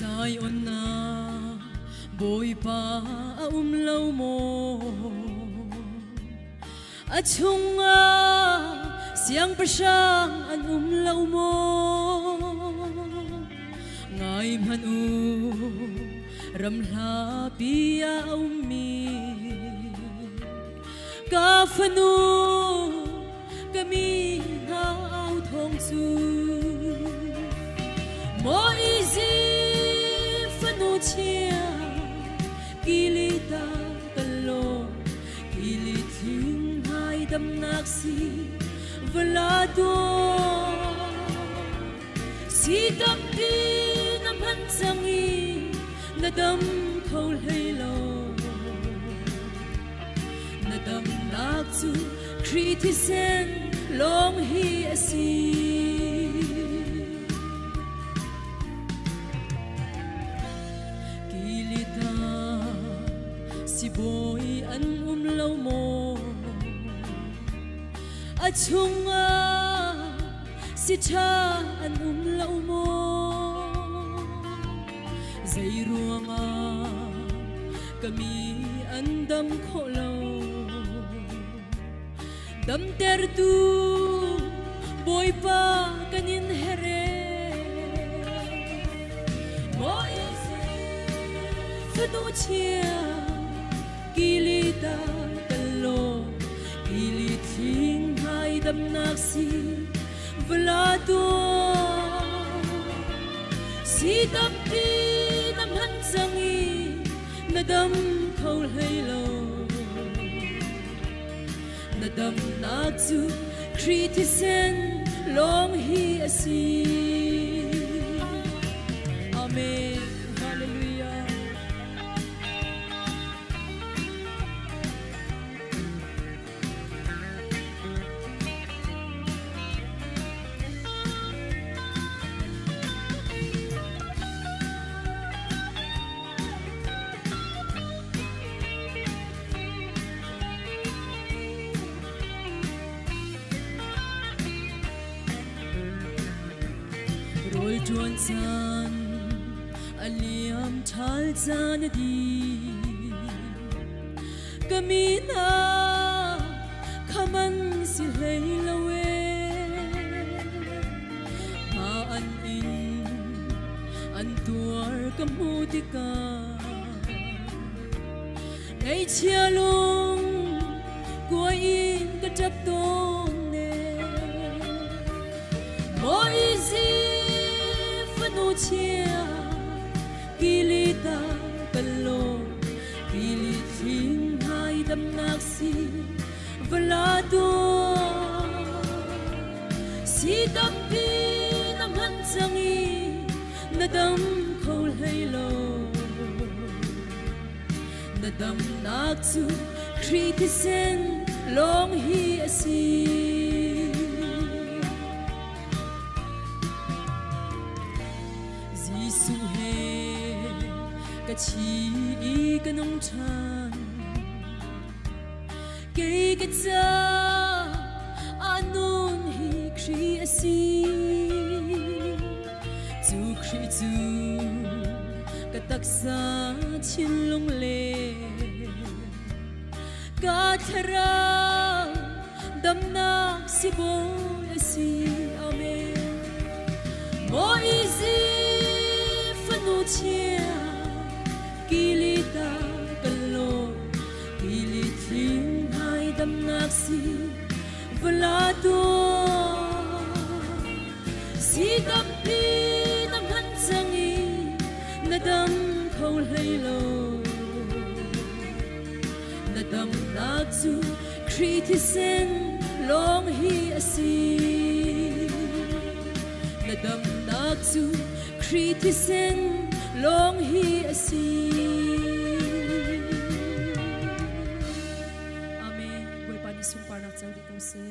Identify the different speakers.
Speaker 1: sai on na boi pa lâu mo a chunga siang prasang an lâu mo ngai man u ram la pia mi ka phanu kami hao thong su mo easy phanu chia kilita talo kilitin hai dam naksi velado si dam pi nam han sangi na dam khol helo na dam naksu kritisen long hi asi kilita si boy an lâu mo a chunga si cha an lâu mo dây ruanga kami an dam kholo dam ter tu boy pa kanin here mo isi fatu chia kilita talo kiliting hai dam naksi velado si dam pi nam han sangi na dam khol helo na dam naksu kritisen long hi asi amen hallelujah rồi chuan san aliam thal zan di kamina khaman si hlei lawe ma an in an tuar kamutika nei chia lung kwa in ka chap tong ne mo easy chia kilita talo kilitin hai dam naksi velado si dam pi nam han sangi na dam khol helo na dam naksu kritisen long hi asi su he ka chi ka nong chan ke ka cha anon hi kri asi chu kri chu ka taksa chin long le ka thara dam na si bo asi amen mo easy chia kilita kalo kilitin hai dam naksi velado si dam pi nam han sangi na dam khol helo na dam naksu kritisen long hi asi na dam naksu kritisen long hi asi amen boy pa ni sung parnak chau di kau se